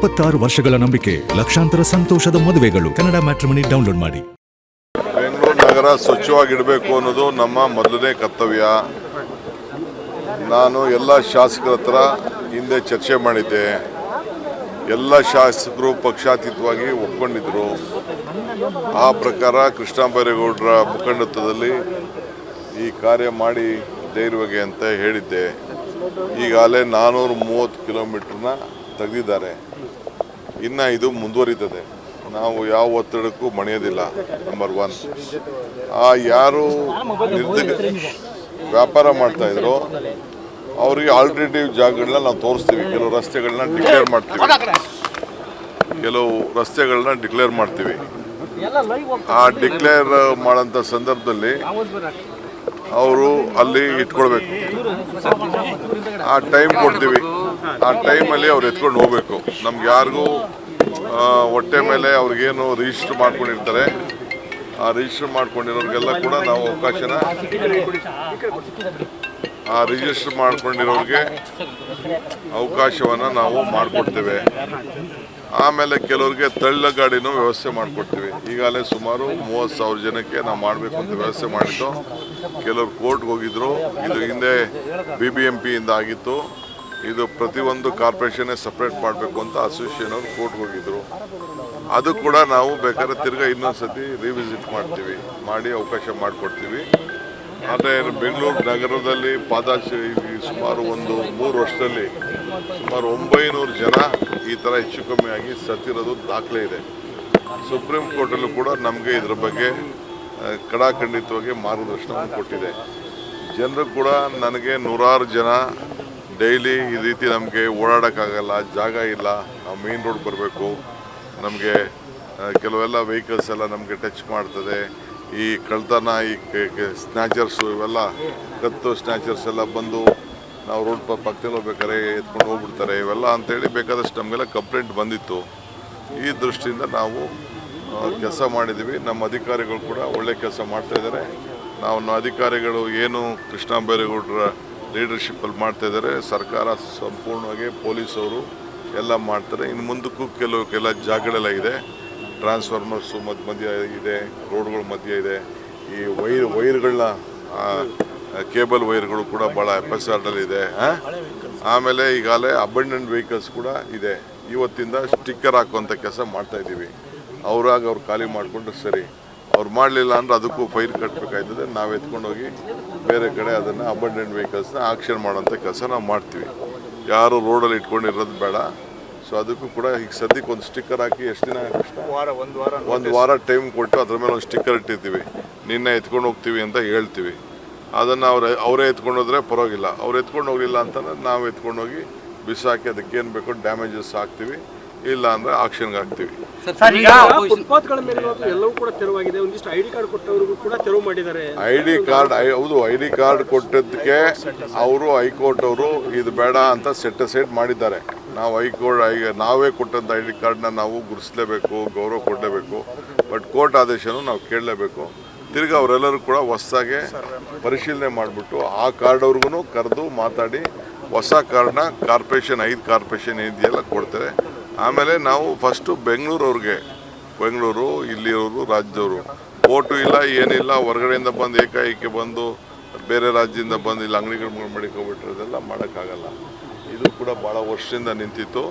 26 ವರ್ಷಗಳ ನಂಬಿಕೆ, ಲಕ್ಷಾಂತರ ಸಂತೋಷದ ಮದುವೆಗಳು. ಕನ್ನಡ ಮ್ಯಾಟ್ರಿಮನಿ ಡೌನ್ಲೋಡ್ ಮಾಡಿ. ಬೆಂಗಳೂರು ನಗರ ಸ್ವಚ್ಛವಾಗಿಡಬೇಕು ಅನ್ನೋದು ನಮ್ಮ ಮೊದಲನೇ ಕರ್ತವ್ಯ. ನಾನು ಎಲ್ಲ ಶಾಸಕರ ಹತ್ರ ಹಿಂದೆ ಚರ್ಚೆ ಮಾಡಿದ್ದೆ. ಎಲ್ಲ ಶಾಸಕರು ಪಕ್ಷಾತೀತವಾಗಿ ಒಪ್ಕೊಂಡಿದ್ರು. ಆ ಪ್ರಕಾರ ಕೃಷ್ಣ ಬೈರೇಗೌಡರ ಮುಖಂಡತ್ವದಲ್ಲಿ ಈ ಕಾರ್ಯ ಮಾಡಿ ಧೈರ್ಯವಾಗಿ ಅಂತ ಹೇಳಿದ್ದೆ. ಈಗಾಗಲೇ 430 ಕಿಲೋಮೀಟ್ರನ್ನ ತೆಗೆದಿದ್ದಾರೆ. ಇನ್ನು ಇದು ಮುಂದುವರಿತದೆ. ನಾವು ಯಾವ ಒತ್ತಡಕ್ಕೂ ಮಣಿಯೋದಿಲ್ಲ. ನಂಬರ್ 1. ಯಾರು ವ್ಯಾಪಾರ ಮಾಡ್ತಾಯಿದ್ರು ಅವರಿಗೆ ಆಲ್ಟರ್ನೇಟಿವ್ ಜಾಗಗಳನ್ನ ನಾವು ತೋರಿಸ್ತೀವಿ. ಕೆಲವು ರಸ್ತೆಗಳನ್ನ ಡಿಕ್ಲೇರ್ ಮಾಡ್ತೀವಿ. ಆ ಡಿಕ್ಲೇರ್ ಮಾಡೋಂಥ ಸಂದರ್ಭದಲ್ಲಿ ಅವರು ಅಲ್ಲಿ ಇಟ್ಕೊಳ್ಬೇಕು. ಆ ಟೈಮ್ ಕೊಡ್ತೀವಿ. ಆ ಟೈಮಲ್ಲಿ ಅವ್ರು ಎತ್ಕೊಂಡು ಹೋಗ್ಬೇಕು. ನಮ್ಗೆ ಯಾರಿಗೂ ಹೊಟ್ಟೆ ಮೇಲೆ ಅವ್ರಿಗೇನು ರಿಜಿಸ್ಟರ್ ಮಾಡ್ಕೊಂಡಿರ್ತಾರೆ, ಆ ರಿಜಿಸ್ಟರ್ ಮಾಡ್ಕೊಂಡಿರೋರಿಗೆಲ್ಲ ಕೂಡ ನಾವು ರಿಜಿಸ್ಟರ್ ಮಾಡ್ಕೊಂಡಿರೋರಿಗೆ ಅವಕಾಶವನ್ನು ನಾವು ಮಾಡಿಕೊಡ್ತೇವೆ. ಆಮೇಲೆ ಕೆಲವ್ರಿಗೆ ತಳ್ಳ ಗಾಡಿನೂ ವ್ಯವಸ್ಥೆ ಮಾಡಿಕೊಡ್ತೀವಿ. ಈಗಾಗಲೇ ಸುಮಾರು 30,000 ಜನಕ್ಕೆ ನಾವು ಮಾಡಬೇಕು ಅಂತ ವ್ಯವಸ್ಥೆ ಮಾಡಿದ್ದು. ಕೆಲವರು ಕೋರ್ಟ್ಗೆ ಹೋಗಿದ್ರು. ಇದು ಹಿಂದೆ BBMPಯಿಂದ ಆಗಿತ್ತು. ಇದು ಪ್ರತಿಯೊಂದು ಕಾರ್ಪೊರೇಷನ್ನೇ ಸಪ್ರೇಟ್ ಮಾಡಬೇಕು ಅಂತ ಅಸೋಸಿಯೇಷನ್ ಅವರು ಕೋರ್ಟ್ಗೆ ಹೋಗಿದ್ರು. ಅದು ಕೂಡ ನಾವು ಬೇಕಾದ್ರೆ ತಿರ್ಗಾ ಇನ್ನೊಂದು ಸತಿ ರಿವಿಸಿಟ್ ಮಾಡಿ ಅವಕಾಶ ಮಾಡಿಕೊಡ್ತೀವಿ. ಆದರೆ ಬೆಂಗಳೂರು ನಗರದಲ್ಲಿ ಸುಮಾರು 3 ವರ್ಷದಲ್ಲಿ ಸುಮಾರು 900 ಜನ ಈ ಥರ ಹೆಚ್ಚು ಕಮ್ಮಿ ಆಗಿ ಸತ್ತಿರೋದು ದಾಖಲೆ ಇದೆ. ಸುಪ್ರೀಂ ಕೋರ್ಟಲ್ಲೂ ಕೂಡ ನಮಗೆ ಇದರ ಬಗ್ಗೆ ಕಡಾಖಂಡಿತವಾಗಿ ಮಾರ್ಗದರ್ಶನವನ್ನು ಕೊಟ್ಟಿದೆ. ಜನರು ಕೂಡ ನನಗೆ 100 ಜನ ಡೈಲಿ ಈ ರೀತಿ ನಮಗೆ ಓಡಾಡೋಕ್ಕಾಗಲ್ಲ, ಜಾಗ ಇಲ್ಲ, ನಾವು ಮೇನ್ ರೋಡ್ ಬರಬೇಕು, ನಮಗೆ ಕೆಲವೆಲ್ಲ ವೆಹಿಕಲ್ಸ್ ಎಲ್ಲ ನಮಗೆ ಟಚ್ ಮಾಡ್ತದೆ, ಈ ಕಳ್ತನ, ಈ ಸ್ನ್ಯಾಚರ್ಸು, ಇವೆಲ್ಲ ಕತ್ತು ಸ್ನ್ಯಾಚರ್ಸ್ ಎಲ್ಲ ಬಂದು ನಾವು ರೋಡ್ ಪಕ್ಕದಲ್ಲಿ ಹೋಗ್ಬೇಕಾದ್ರೆ ಎತ್ಕೊಂಡು ಹೋಗ್ಬಿಡ್ತಾರೆ, ಇವೆಲ್ಲ ಅಂಥೇಳಿ ಬೇಕಾದಷ್ಟು ನಮಗೆಲ್ಲ ಕಂಪ್ಲೇಂಟ್ ಬಂದಿತ್ತು. ಈ ದೃಷ್ಟಿಯಿಂದ ನಾವು ಕೆಲಸ ಮಾಡಿದ್ದೀವಿ. ನಮ್ಮ ಅಧಿಕಾರಿಗಳು ಕೂಡ ಒಳ್ಳೆ ಕೆಲಸ ಮಾಡ್ತಾಯಿದ್ದಾರೆ. ನಾವು ಅಧಿಕಾರಿಗಳು ಏನು ಕೃಷ್ಣ ಬೈರೇಗೌಡರ ಲೀಡರ್ಶಿಪ್ಪಲ್ಲಿ ಮಾಡ್ತಾಯಿದ್ದಾರೆ. ಸರ್ಕಾರ ಸಂಪೂರ್ಣವಾಗಿ ಪೊಲೀಸವರು ಎಲ್ಲ ಮಾಡ್ತಾರೆ. ಇನ್ನು ಮುಂದಕ್ಕೂ ಕೆಲ ಜಾಗಗಳೆಲ್ಲ ಇದೆ. ಟ್ರಾನ್ಸ್ಫಾರ್ಮರ್ಸು ಮಧ್ಯ ಇದೆ, ರೋಡ್ಗಳ ಮಧ್ಯೆ ಇದೆ. ಈ ವೈರ್ಗಳನ್ನ ಕೇಬಲ್ ವೈರ್ಗಳು ಕೂಡ ಭಾಳ FSRನಲ್ಲಿದೆ. ಆಮೇಲೆ ಈಗಾಗಲೇ ಅಬಂಡೆಂಟ್ ವೆಹಿಕಲ್ಸ್ ಕೂಡ ಇದೆ. ಇವತ್ತಿಂದ ಸ್ಟಿಕ್ಕರ್ ಹಾಕುವಂಥ ಕೆಲಸ ಮಾಡ್ತಾಯಿದ್ದೀವಿ. ಅವ್ರು ಖಾಲಿ ಮಾಡಿಕೊಂಡ್ರೆ ಸರಿ. ಅವ್ರು ಮಾಡಲಿಲ್ಲ ಅಂದರೆ ಅದಕ್ಕೂ ಫೈನ್ ಕಟ್ಟಬೇಕಾಯ್ತದೆ. ನಾವು ಎತ್ಕೊಂಡೋಗಿ ಬೇರೆ ಕಡೆ ಅದನ್ನು ಅಬಂಡೆಂಟ್ ವೆಹಿಕಲ್ಸ್ನ ಆಕ್ಷನ್ ಮಾಡೋಂಥ ಕೆಲಸ ನಾವು ಮಾಡ್ತೀವಿ. ಯಾರು ರೋಡಲ್ಲಿ ಇಟ್ಕೊಂಡಿರೋದು ಬೇಡ. ಸೊ ಅದಕ್ಕೂ ಕೂಡ ಈಗ ಸದ್ಯಕ್ಕೆ ಒಂದು ಸ್ಟಿಕ್ಕರ್ ಹಾಕಿ ಎಷ್ಟು ದಿನ ಒಂದು ವಾರ ಟೈಮ್ ಕೊಟ್ಟು ಅದ್ರ ಮೇಲೆ ಒಂದು ಸ್ಟಿಕ್ಕರ್ ಇಟ್ಟಿರ್ತೀವಿ. ನಿನ್ನೆ ಎತ್ಕೊಂಡು ಹೋಗ್ತೀವಿ ಅಂತ ಹೇಳ್ತೀವಿ. ಅದನ್ನು ಅವರೇ ಎತ್ಕೊಂಡು ಹೋದರೆ ಪರವಾಗಿಲ್ಲ. ಅವ್ರು ಎತ್ಕೊಂಡು ಹೋಗಲಿಲ್ಲ ಅಂತಂದರೆ ನಾವು ಎತ್ಕೊಂಡೋಗಿ ಬಿಸಾಕಿ ಅದಕ್ಕೇನು ಬೇಕೋ ಡ್ಯಾಮೇಜಸ್ ಹಾಕ್ತೀವಿ. ಇಲ್ಲ ಅಂದರೆ ಆಕ್ಷನ್ಗೆ ಹಾಕ್ತೀವಿ. ಫುಟ್ಪಾತ್ಗಳ ಮೇಲೆ ಎಲ್ಲವೂ ಕೂಡ ತೆರವಾಗಿದೆ. ಒಂದಿಷ್ಟು ID ಕಾರ್ಡ್ ಕೊಟ್ಟವರಿಗೂ ಕೂಡ ತೆರವು ಮಾಡಿದ್ದಾರೆ. ಹೌದು, ID ಕಾರ್ಡ್ ಕೊಟ್ಟದ್ದಕ್ಕೆ ಅವರು ಹೈಕೋರ್ಟ್ ಅವರು ಇದು ಬೇಡ ಅಂತ ಸೆಟ್ ಮಾಡಿದ್ದಾರೆ. ನಾವು ನಾವೇ ಕೊಟ್ಟಂಥ ID ಕಾರ್ಡ್ನ ನಾವು ಗುರುತಿಸಲೇಬೇಕು, ಗೌರವ ಕೊಡಲೇಬೇಕು. ಬಟ್ ಕೋರ್ಟ್ ಆದೇಶನೂ ನಾವು ಕೇಳಲೇಬೇಕು. ತಿರ್ಗಿ ಅವರೆಲ್ಲರೂ ಕೂಡ ಹೊಸದಾಗೆ ಪರಿಶೀಲನೆ ಮಾಡಿಬಿಟ್ಟು ಆ ಕಾರ್ಡ್ ಅವ್ರಿಗೂ ಕರೆದು ಮಾತಾಡಿ ಹೊಸ ಕಾರ್ಡ್ನ ಕಾರ್ಪೊರೇಷನ್ 5 ಕಾರ್ಪೊರೇಷನ್ ಇದೆಯಲ್ಲ ಕೊಡ್ತಾರೆ. ಆಮೇಲೆ ನಾವು ಫಸ್ಟು ಬೆಂಗಳೂರು ಇಲ್ಲಿರೋರು ರಾಜ್ಯದವರು ಓಟು ಇಲ್ಲ, ಏನಿಲ್ಲ, ಹೊರಗಡೆಯಿಂದ ಬಂದು ಏಕಾಏಕಿ ಬಂದು ಬೇರೆ ರಾಜ್ಯದಿಂದ ಬಂದು ಇಲ್ಲಿ ಅಂಗಡಿಗಳು ಮಡಿಕೊಂಡ್ಬಿಟ್ರೆ ಮಾಡೋಕ್ಕಾಗಲ್ಲ. ಇದು ಕೂಡ ಭಾಳ ವರ್ಷದಿಂದ ನಿಂತಿತ್ತು.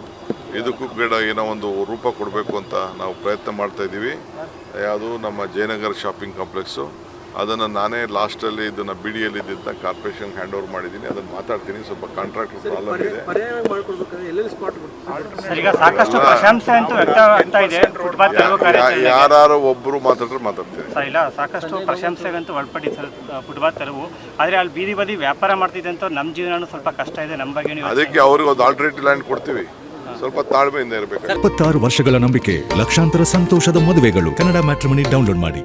ಇದಕ್ಕೂ ಕೂಡ ಏನೋ ಒಂದು ರೂಪ ಕೊಡಬೇಕು ಅಂತ ನಾವು ಪ್ರಯತ್ನ ಮಾಡ್ತಾಯಿದ್ದೀವಿ. ಯಾವುದು ನಮ್ಮ ಜಯನಗರ ಶಾಪಿಂಗ್ ಕಾಂಪ್ಲೆಕ್ಸು, ಅದನ್ನು ನಾನೇ ಲಾಸ್ಟಲ್ಲಿ ಇದನ್ನು BDಯಲ್ಲಿ ಇದ್ದಿದ್ದ ಕಾರ್ಪೊರೇಷನ್ಗೆ ಹ್ಯಾಂಡ್ ಓವರ್ ಮಾಡಿದ್ದೀನಿ. ಅದನ್ನು ಮಾತಾಡ್ತೀನಿ. ಸ್ವಲ್ಪ ಕಾಂಟ್ರಾಕ್ಟರ್ ಪ್ರಾಬ್ಲಮ್ ಇದೆ. ಯಾರು ಒಬ್ಬರು ಮಾತಾಡ್ತೀನಿ. ಸಾಕಷ್ಟು ಪ್ರಶಂಸೆಗಂತೂ ಒಳಪಡಿಸ ಫುಟ್ಪಾತ್ ತೆರವು. ಆದರೆ ಅಲ್ಲಿ ಬೀದಿ ಬದಿ ವ್ಯಾಪಾರ ಮಾಡ್ತಿದೆ ಅಂತ ನಮ್ಮ ಜೀವನ ಸ್ವಲ್ಪ ಕಷ್ಟ ಇದೆ. ನಮ್ಮ ಬಗ್ಗೆ ಅದಕ್ಕೆ ಅವ್ರಿಗೆ ಒಂದು ಆಲ್ಟರ್ನೇಟಿವ್ ಲ್ಯಾಂಡ್ ಕೊಡ್ತೀವಿ. ಸ್ವಲ್ಪ ತಾಳ್ಮೆಯಿಂದ ಇರಬೇಕು. 26 ವರ್ಷಗಳ ನಂಬಿಕೆ, ಲಕ್ಷಾಂತರ ಸಂತೋಷದ ಮದುವೆಗಳು. ಕನ್ನಡ ಮ್ಯಾಟ್ರಿಮನಿ ಡೌನ್ಲೋಡ್ ಮಾಡಿ.